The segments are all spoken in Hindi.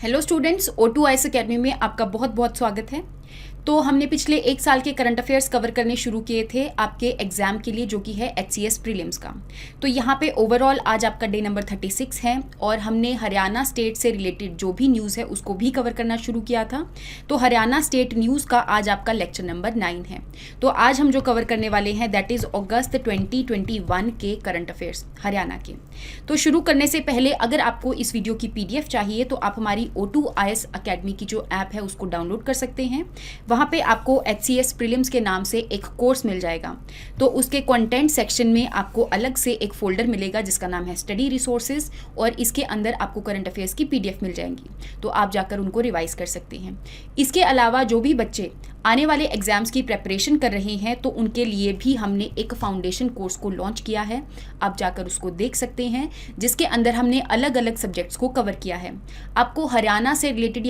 हेलो स्टूडेंट्स, O2IS अकेडमी में आपका बहुत बहुत स्वागत है। तो हमने पिछले एक साल के करंट अफेयर्स कवर करने शुरू किए थे आपके एग्जाम के लिए, जो कि है HCS प्रीलिम्स का। तो यहाँ पे ओवरऑल आज आपका डे नंबर 36 है और हमने हरियाणा स्टेट से रिलेटेड जो भी न्यूज़ है उसको भी कवर करना शुरू किया था। तो हरियाणा स्टेट न्यूज़ का आज आपका लेक्चर नंबर 9 है। तो आज हम जो कवर करने वाले हैं दैट इज़ अगस्त 2021 के करंट अफेयर्स हरियाणा के। तो शुरू करने से पहले अगर आपको इस वीडियो की PDF चाहिए तो आप हमारी O2IS अकेडमी की जो ऐप है उसको डाउनलोड कर सकते हैं। वहाँ पे आपको HCS प्रीलिम्स के नाम से एक कोर्स मिल जाएगा। तो उसके कंटेंट सेक्शन में आपको अलग से एक फोल्डर मिलेगा जिसका नाम है स्टडी रिसोर्सेज, और इसके अंदर आपको करंट अफेयर्स की PDF मिल जाएंगी। तो आप जाकर उनको रिवाइज कर सकते हैं। इसके अलावा जो भी बच्चे आने वाले एग्जाम्स की प्रेपरेशन कर रहे हैं तो उनके लिए भी हमने एक फाउंडेशन कोर्स को लॉन्च किया है। आप जाकर उसको देख सकते हैं, जिसके अंदर हमने अलग अलग सब्जेक्ट्स को कवर किया है। आपको हरियाणा से रिलेटेड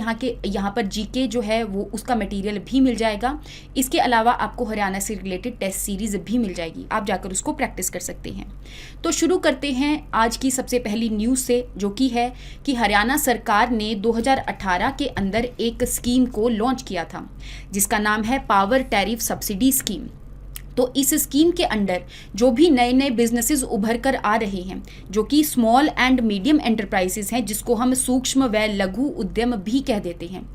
यहाँ पर GK जो है वो उसका मटेरियल भी मिल जाएगा। इसके अलावा आपको हरियाणा से रिलेटेड टेस्ट सीरीज भी मिल जाएगी, आप जाकर उसको प्रैक्टिस कर सकते हैं। तो शुरू करते हैं आज की सबसे पहली न्यूज़ से, जो कि है कि हरियाणा सरकार ने 2018 के अंदर एक स्कीम को लॉन्च किया था जिसका नाम है पावर टैरिफ सब्सिडी स्कीम। तो इस स्कीम के अंडर जो भी नए नए बिजनेसेस उभर कर आ रहे हैं, जो कि स्मॉल एंड मीडियम एंटरप्राइजेस हैं, जिसको हम सूक्ष्म व लघु उद्यम भी कह देते हैं,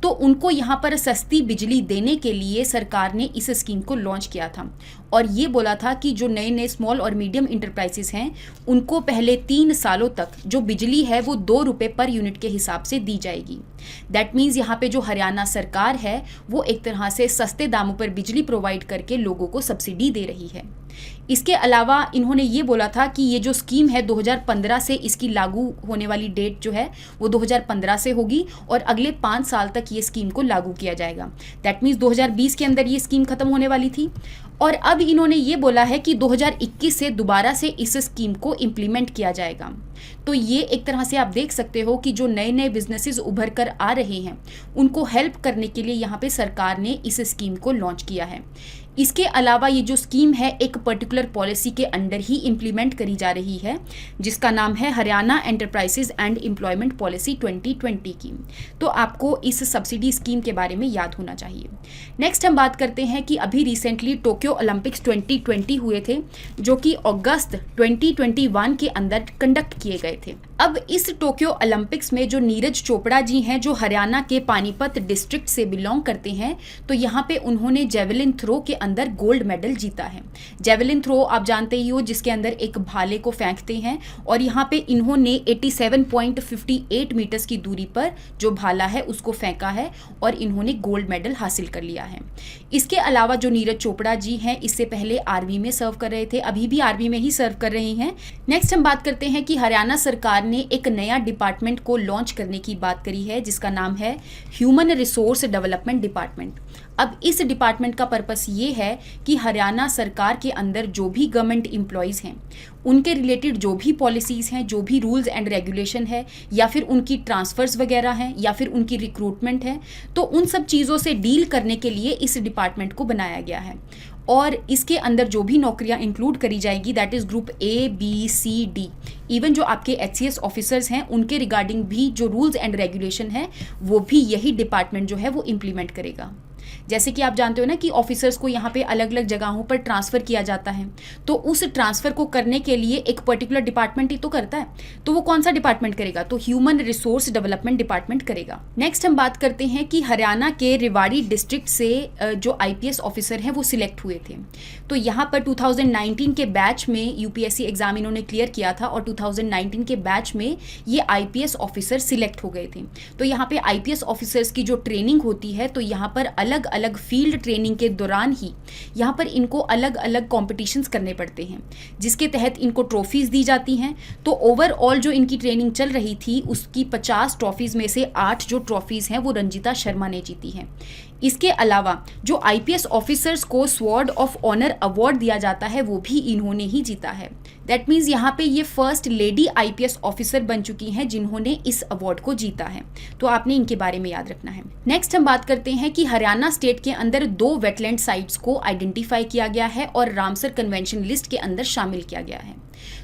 तो उनको यहाँ पर सस्ती बिजली देने के लिए सरकार ने इस स्कीम को लॉन्च किया था। और ये बोला था कि जो नए नए स्मॉल और मीडियम इंटरप्राइजेस हैं उनको पहले 3 सालों तक जो बिजली है वो 2 रुपये पर यूनिट के हिसाब से दी जाएगी। दैट मीन्स यहाँ पे जो हरियाणा सरकार है वो एक तरह से सस्ते दामों पर बिजली प्रोवाइड करके लोगों को सब्सिडी दे रही है। इसके अलावा इन्होंने ये बोला था कि ये जो स्कीम है 2015 से इसकी लागू होने वाली डेट जो है वो 2015 से होगी और अगले 5 साल तक ये स्कीम को लागू किया जाएगा। दैट मीन्स 2020 के अंदर ये स्कीम खत्म होने वाली थी और अब इन्होंने ये बोला है कि 2021 से दोबारा से इस स्कीम को इम्प्लीमेंट किया जाएगा। तो ये एक तरह से आप देख सकते हो कि जो नए नए बिजनेसेस उभर कर आ रहे हैं उनको हेल्प करने के लिए यहाँ पे सरकार ने इस स्कीम को लॉन्च किया है। इसके अलावा ये जो स्कीम है एक पर्टिकुलर पॉलिसी के अंडर ही इम्प्लीमेंट करी जा रही है जिसका नाम है Haryana enterprises and employment policy 2020 की। तो आपको इस सब्सिडी स्कीम के बारे में याद होना चाहिए। नेक्स्ट हम बात करते हैं कि अभी रिसेंटली टोक्यो ओलंपिक्स 2020 हुए थे, जो कि अगस्त 2021 के अंदर कंडक्ट किए गए थे। अब इस टोक्यो ओलंपिक्स में जो नीरज चोपड़ा जी हैं, जो हरियाणा के पानीपत डिस्ट्रिक्ट से बिलोंग करते हैं, तो यहाँ पे उन्होंने जेवलिन थ्रो के अंदर गोल्ड मेडल जीता है। जेवलिन थ्रो आप जानते ही हो, जिसके अंदर एक भाले को फेंकते हैं और यहाँ पे इन्होंने 87.58 मीटर्स की दूरी पर जो भाला है उसको फेंका है और इन्होंने गोल्ड मेडल हासिल कर लिया है। इसके अलावा जो नीरज चोपड़ा जी हैं इससे पहले आर्मी में सर्व कर रहे थे, अभी भी आर्मी में ही सर्व कर रहे हैं। नेक्स्ट हम बात करते हैं कि हरियाणा सरकार ने एक नया डिपार्टमेंट को लॉन्च करने की बात करी है जिसका नाम है ह्यूमन रिसोर्स डेवलपमेंट डिपार्टमेंट। अब इस डिपार्टमेंट का पर्पस ये है कि हरियाणा सरकार के अंदर जो भी गवर्नमेंट एम्प्लॉयज़ हैं उनके रिलेटेड जो भी पॉलिसीज़ हैं, जो भी रूल्स एंड रेगुलेशन है, या फिर उनकी ट्रांसफ़र्स वगैरह हैं, या फिर उनकी रिक्रूटमेंट है, तो उन सब चीज़ों से डील करने के लिए इस डिपार्टमेंट को बनाया गया है। और इसके अंदर जो भी नौकरियां इंक्लूड करी जाएगी that is group A, B, C, D। Even जो आपके HCS ऑफिसर्स हैं उनके रिगार्डिंग भी जो रूल्स एंड रेगुलेशन है वो भी यही डिपार्टमेंट जो है वो इम्प्लीमेंट करेगा। जैसे कि आप जानते हो ना कि ऑफिसर्स को यहाँ पे अलग अलग जगहों पर ट्रांसफ़र किया जाता है, तो उस ट्रांसफ़र को करने के लिए एक पर्टिकुलर डिपार्टमेंट ही तो करता है। तो वो कौन सा डिपार्टमेंट करेगा? तो ह्यूमन रिसोर्स डेवलपमेंट डिपार्टमेंट करेगा। नेक्स्ट हम बात करते हैं कि हरियाणा के रेवाड़ी डिस्ट्रिक्ट से जो IPS ऑफिसर हैं वो सिलेक्ट हुए थे। तो यहाँ पर 2019 के बैच में UPSC एग्जाम इन्होंने क्लियर किया था और 2019 के बैच में ये IPS ऑफिसर सिलेक्ट हो गए थे। तो यहाँ पे IPS ऑफिसर्स की जो ट्रेनिंग होती है, तो यहाँ पर अलग अलग फील्ड ट्रेनिंग के दौरान ही यहाँ पर इनको अलग अलग कॉम्पिटिशन्स करने पड़ते हैं, जिसके तहत इनको ट्रॉफीज़ दी जाती हैं। तो ओवरऑल जो इनकी ट्रेनिंग चल रही थी उसकी 50 ट्रॉफीज़ में से 8 जो ट्रॉफीज़ हैं वो रंजिता शर्मा ने जीती हैं। इसके अलावा जो IPS ऑफिसर्स को स्वॉर्ड ऑफ ऑनर अवार्ड दिया जाता है वो भी इन्होंने ही जीता है। दैट मीन्स यहाँ पे ये फर्स्ट लेडी IPS ऑफिसर बन चुकी हैं जिन्होंने इस अवार्ड को जीता है। तो आपने इनके बारे में याद रखना है। नेक्स्ट हम बात करते हैं कि हरियाणा स्टेट के अंदर 2 वेटलैंड साइट्स को आइडेंटिफाई किया गया है और रामसर कन्वेंशन लिस्ट के अंदर शामिल किया गया है।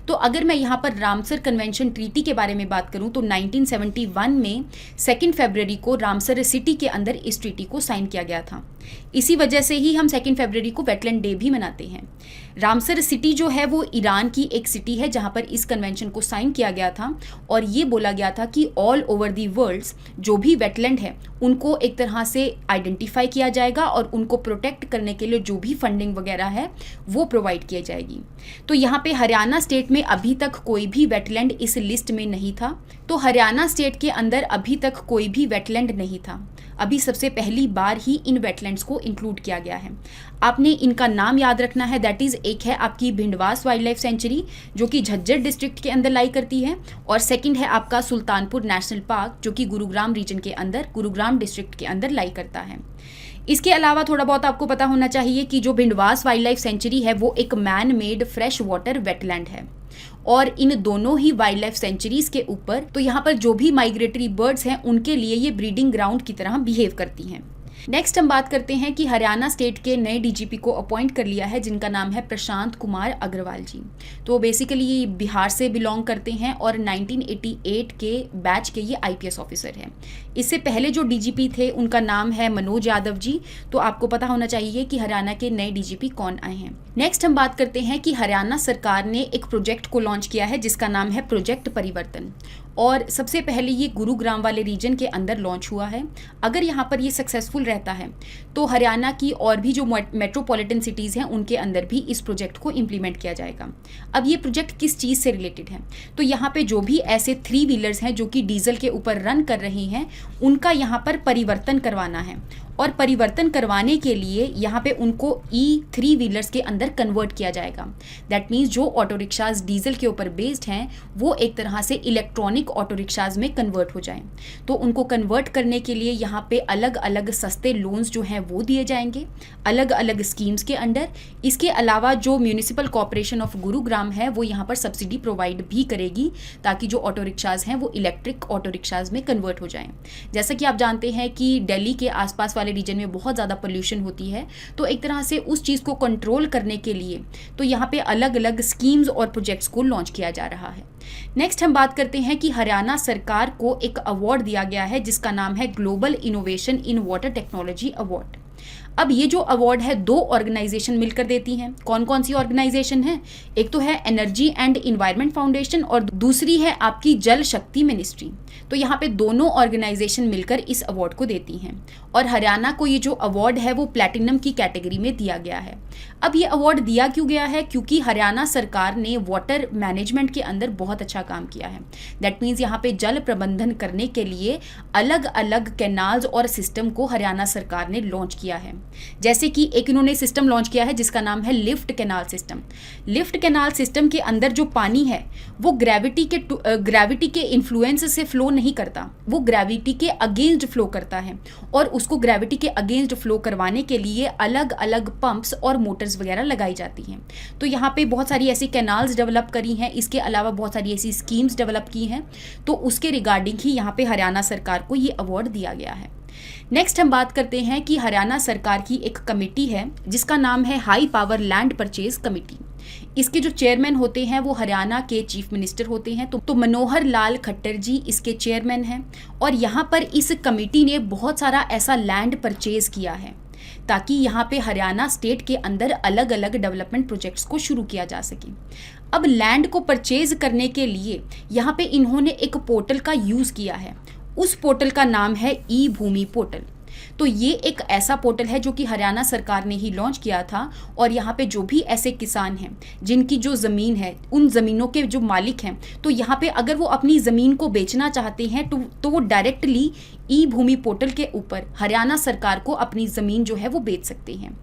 तो अगर मैं यहाँ पर रामसर कन्वेंशन ट्रीटी के बारे में बात करूँ तो 1971 में 2 फरवरी को रामसर सिटी के अंदर इस ट्रीटी को साइन किया गया था। इसी वजह से ही हम 2 फरवरी को वेटलैंड डे भी मनाते हैं। रामसर सिटी जो है वो ईरान की एक सिटी है जहाँ पर इस कन्वेंशन को साइन किया गया था और ये बोला गया था कि ऑल ओवर दी वर्ल्ड जो भी वेटलैंड है उनको एक तरह से आइडेंटिफाई किया जाएगा और उनको प्रोटेक्ट करने के लिए जो भी फंडिंग वगैरह है वो प्रोवाइड की जाएगी। तो यहाँ पे हरियाणा स्टेट में अभी तक कोई भी वेटलैंड इस लिस्ट में नहीं था। तो हरियाणा स्टेट के अंदर अभी तक कोई भी वेटलैंड नहीं था। अभी सबसे पहली बार ही इन वेटलैंड्स को इंक्लूड किया गया है। आपने इनका नाम याद रखना है, दैट इज़ एक है आपकी भिंडवास वाइल्ड लाइफ सेंचुरी जो कि झज्जर डिस्ट्रिक्ट के अंदर लाई करती है, और सेकंड है आपका सुल्तानपुर नेशनल पार्क जो कि गुरुग्राम रीजन के अंदर गुरुग्राम डिस्ट्रिक्ट के अंदर लाई करता है। इसके अलावा थोड़ा बहुत आपको पता होना चाहिए कि जो भिंडवास वाइल्ड लाइफ सेंचुरी है वो एक man made fresh water wetland है, और इन दोनों ही वाइल्ड लाइफ सेंचुरीज के ऊपर तो यहाँ पर जो भी माइग्रेटरी बर्ड्स हैं उनके लिए ये ब्रीडिंग ग्राउंड की तरह बिहेव करती हैं। नेक्स्ट हम बात करते हैं कि हरियाणा स्टेट के नए डीजीपी को अपॉइंट कर लिया है जिनका नाम है प्रशांत कुमार अग्रवाल जी। तो बेसिकली ये बिहार से बिलोंग करते हैं और 1988 के बैच के ये आईपीएस ऑफिसर हैं। इससे पहले जो डीजीपी थे उनका नाम है मनोज यादव जी। तो आपको पता होना चाहिए कि हरियाणा के नए डीजीपी कौन आए हैं। नेक्स्ट हम बात करते हैं कि हरियाणा सरकार ने एक प्रोजेक्ट को लॉन्च किया है जिसका नाम है प्रोजेक्ट परिवर्तन, और सबसे पहले ये गुरुग्राम वाले रीजन के अंदर लॉन्च हुआ है। अगर यहाँ पर ये सक्सेसफुल रहता है तो हरियाणा की और भी जो मेट्रोपॉलिटन सिटीज़ हैं उनके अंदर भी इस प्रोजेक्ट को इम्प्लीमेंट किया जाएगा। अब ये प्रोजेक्ट किस चीज़ से रिलेटेड है, तो यहाँ पे जो भी ऐसे 3 व्हीलर्स हैं जो कि डीजल के ऊपर रन कर रही हैं उनका यहाँ पर परिवर्तन करवाना है, और परिवर्तन करवाने के लिए यहाँ पे उनको E3 व्हीलर्स के अंदर कन्वर्ट किया जाएगा। दैट मीन्स जो ऑटो रिक्शाज डीजल के ऊपर बेस्ड हैं वो एक तरह से इलेक्ट्रॉनिक ऑटो रिक्शाज में कन्वर्ट हो जाएं। तो उनको कन्वर्ट करने के लिए यहाँ पे अलग अलग सस्ते लोन्स जो हैं वो दिए जाएंगे अलग अलग स्कीम्स के अंडर। इसके अलावा जो म्यूनिसिपल कॉर्पोरेशन ऑफ गुरुग्राम है वो यहाँ पर सब्सिडी प्रोवाइड भी करेगी ताकि जो ऑटो रिक्शाज हैं वो इलेक्ट्रिक ऑटो रिक्शाज में कन्वर्ट हो जाएं। जैसा कि आप जानते हैं कि दिल्ली के आसपास वाले रीजन में बहुत ज़्यादा पोल्यूशन होती है, तो एक तरह से उस चीज़ को कंट्रोल करने के लिए तो यहाँ पे अलग अलग स्कीम्स और प्रोजेक्ट्स को लॉन्च किया जा रहा है। नेक्स्ट हम बात करते हैं कि हरियाणा सरकार को एक अवार्ड दिया गया है जिसका नाम है global innovation in water technology award. अब ये जो अवार्ड है 2 ऑर्गेनाइजेशन मिलकर देती हैं। कौन कौन सी ऑर्गेनाइजेशन है? एक तो है एनर्जी एंड इन्वायरमेंट फाउंडेशन और दूसरी है आपकी जल शक्ति मिनिस्ट्री। तो यहाँ पे दोनों ऑर्गेनाइजेशन मिलकर इस अवार्ड को देती हैं, और हरियाणा को ये जो अवार्ड है वो प्लैटिनम की कैटेगरी में दिया गया है। अब ये अवार्ड दिया क्यों गया है? क्योंकि हरियाणा सरकार ने वाटर मैनेजमेंट के अंदर बहुत अच्छा काम किया है। दैट मीन्स यहाँ पे जल प्रबंधन करने के लिए अलग अलग कैनाल्स और सिस्टम को हरियाणा सरकार ने लॉन्च किया है। जैसे कि एक इन्होंने सिस्टम लॉन्च किया है जिसका नाम है lift canal system. Lift canal system के अंदर जो पानी है वो ग्रेविटी के इन्फ्लुएंस से फ्लो नहीं करता, वो ग्रेविटी के अगेंस्ट फ्लो करता है, और उसको ग्रेविटी के अगेंस्ट फ्लो करवाने के लिए अलग अलग पंप्स और मोटर्स वगैरह लगाई जाती हैं। तो यहाँ पे बहुत सारी ऐसी कैनाल्स डेवलप करी हैं, इसके अलावा बहुत सारी ऐसी स्कीम्स डेवलप की हैं, तो उसके रिगार्डिंग ही यहाँ पे हरियाणा सरकार को ये अवार्ड दिया गया है। नेक्स्ट हम बात करते हैं कि हरियाणा सरकार की एक कमेटी है जिसका नाम है high power land purchase committee. इसके जो चेयरमैन होते हैं वो हरियाणा के चीफ मिनिस्टर होते हैं। तो मनोहर लाल खट्टर जी इसके चेयरमैन हैं, और यहाँ पर इस कमेटी ने बहुत सारा ऐसा लैंड परचेज किया है ताकि यहाँ पे हरियाणा स्टेट के अंदर अलग अलग डेवलपमेंट प्रोजेक्ट्स को शुरू किया जा सके। अब लैंड को परचेज करने के लिए यहाँ पे इन्होंने एक पोर्टल का यूज़ किया है। उस पोर्टल का नाम है ई भूमि पोर्टल। तो ये एक ऐसा पोर्टल है जो कि हरियाणा सरकार ने ही लॉन्च किया था, और यहाँ पे जो भी ऐसे किसान हैं जिनकी जो ज़मीन है उन ज़मीनों के जो मालिक हैं, तो यहाँ पे अगर वो अपनी ज़मीन को बेचना चाहते हैं तो वो डायरेक्टली ई भूमि पोर्टल के ऊपर हरियाणा सरकार को अपनी ज़मीन जो है वो बेच सकते हैं।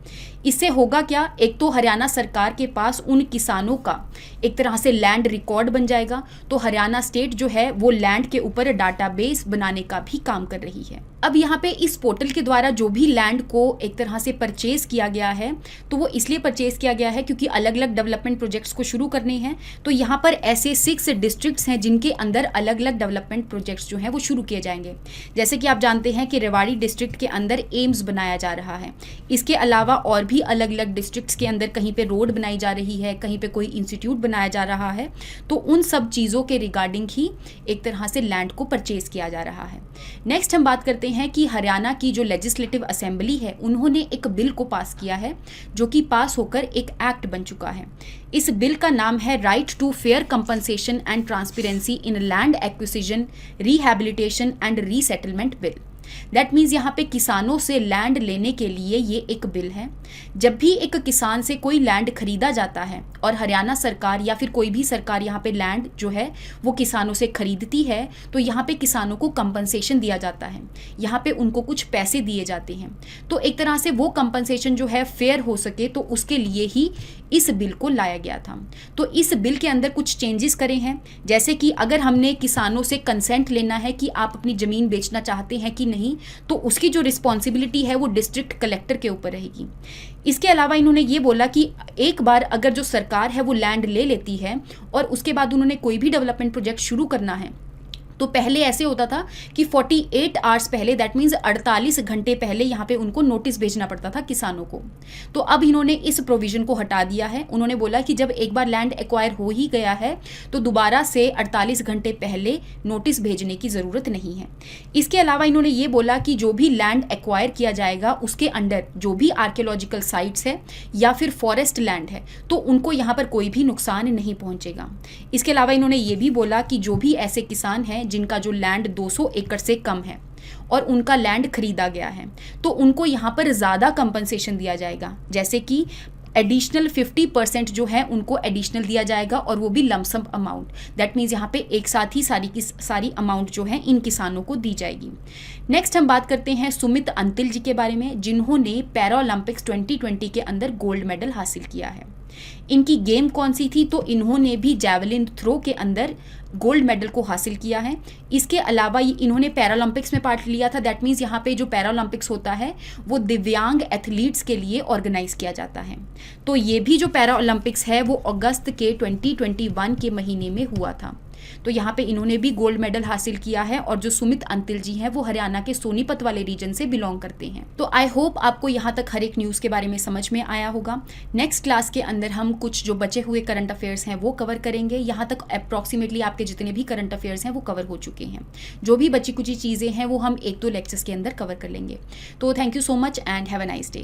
इससे होगा क्या? एक तो हरियाणा सरकार के पास उन किसानों का एक तरह से लैंड रिकॉर्ड बन जाएगा, तो हरियाणा स्टेट जो है वो लैंड के ऊपर डाटाबेस बनाने का भी काम कर रही है। अब यहाँ पे इस पोर्टल के द्वारा जो भी लैंड को एक तरह से परचेज किया गया है तो वो इसलिए परचेज किया गया है क्योंकि अलग अलग डेवलपमेंट प्रोजेक्ट्स को शुरू करने हैं। तो यहाँ पर ऐसे 6 डिस्ट्रिक्ट्स हैं जिनके अंदर अलग अलग डेवलपमेंट प्रोजेक्ट्स जो हैं वो शुरू किए जाएंगे। जैसे जैसे कि आप जानते हैं कि रेवाड़ी डिस्ट्रिक्ट के अंदर एम्स बनाया जा रहा है। इसके अलावा और भी अलग अलग डिस्ट्रिक्ट्स के अंदर कहीं पे रोड बनाई जा रही है, कहीं पे कोई इंस्टीट्यूट बनाया जा रहा है। तो उन सब चीज़ों के रिगार्डिंग ही एक तरह से लैंड को परचेज किया जा रहा है। नेक्स्ट हम बात करते हैं कि हरियाणा की जो लेजिस्लेटिव असेंबली है उन्होंने एक बिल को पास किया है, जो कि पास होकर एक एक्ट बन चुका है। इस बिल का नाम है right to fair compensation and transparency in land acquisition, rehabilitation and resettlement bill. That means यहाँ पे किसानों से लैंड लेने के लिए ये एक बिल है। जब भी एक किसान से कोई लैंड खरीदा जाता है और हरियाणा सरकार या फिर कोई भी सरकार यहाँ पे लैंड जो है वो किसानों से खरीदती है, तो यहाँ पे किसानों को कंपनसेशन दिया जाता है, यहाँ पे उनको कुछ पैसे दिए जाते हैं। तो एक तरह से वो कंपनसेशन जो है फेयर हो सके, तो उसके लिए ही इस बिल को लाया गया था। तो इस बिल के अंदर कुछ चेंजेस करे हैं, जैसे कि अगर हमने किसानों से कंसेंट लेना है कि आप अपनी ज़मीन बेचना चाहते हैं कि नहीं, तो उसकी जो रिस्पॉन्सिबिलिटी है वो डिस्ट्रिक्ट कलेक्टर के ऊपर रहेगी। इसके अलावा इन्होंने ये बोला कि एक बार अगर जो सरकार है वो लैंड ले लेती है और उसके बाद उन्होंने कोई भी डेवलपमेंट प्रोजेक्ट शुरू करना है, तो पहले ऐसे होता था कि 48 आवर्स पहले, दैट मीन्स 48 घंटे पहले यहाँ पे उनको नोटिस भेजना पड़ता था किसानों को। तो अब इन्होंने इस प्रोविज़न को हटा दिया है। उन्होंने बोला कि जब एक बार लैंड एक्वायर हो ही गया है तो दोबारा से 48 घंटे पहले नोटिस भेजने की ज़रूरत नहीं है। इसके अलावा इन्होंने ये बोला कि जो भी लैंड एक्वायर किया जाएगा उसके अंडर जो भी आर्कियोलॉजिकल साइट्स है या फिर फॉरेस्ट लैंड है, तो उनको यहाँ पर कोई भी नुकसान नहीं पहुँचेगा। इसके अलावा इन्होंने ये भी बोला कि जो भी ऐसे किसान हैं जिनका जो लैंड 200 एकड़ से कम है और उनका लैंड खरीदा गया है, तो उनको यहाँ पर ज़्यादा कंपनसेशन दिया जाएगा, जैसे कि एडिशनल 50% जो है उनको एडिशनल दिया जाएगा, और वो भी लमसम अमाउंट। दैट मीन्स यहाँ पे एक साथ ही सारी अमाउंट जो है इन किसानों को दी जाएगी। नेक्स्ट हम बात करते हैं सुमित अंतिल जी के बारे में, जिन्होंने पैरा ओलंपिक्स 2020 के अंदर गोल्ड मेडल हासिल किया है। इनकी गेम कौन सी थी, तो इन्होंने भी जैवलिन थ्रो के अंदर गोल्ड मेडल को हासिल किया है। इसके अलावा इन्होंने पैरालंपिक्स में पार्ट लिया था। दैट मीन्स यहाँ पे जो पैरालंपिक्स होता है वो दिव्यांग एथलीट्स के लिए ऑर्गेनाइज किया जाता है। तो ये भी जो पैरा ओलंपिक्स है वो अगस्त के 2021 के महीने में हुआ था। तो यहाँ पे इन्होंने भी गोल्ड मेडल हासिल किया है, और जो सुमित अंतिल जी हैं वो हरियाणा के सोनीपत वाले रीजन से बिलोंग करते हैं। तो आई होप आपको यहाँ तक हर एक न्यूज़ के बारे में समझ में आया होगा। नेक्स्ट क्लास के अंदर हम कुछ जो बचे हुए करंट अफेयर्स हैं वो कवर करेंगे। यहाँ तक अप्रॉक्सीमेटली आपके जितने भी करंट अफेयर्स हैं वो कवर हो चुके हैं। जो भी बची कुछ चीज़ें हैं वो हम 1-2 लेक्चर्स के अंदर कवर कर लेंगे। तो thank you so much and have a nice day.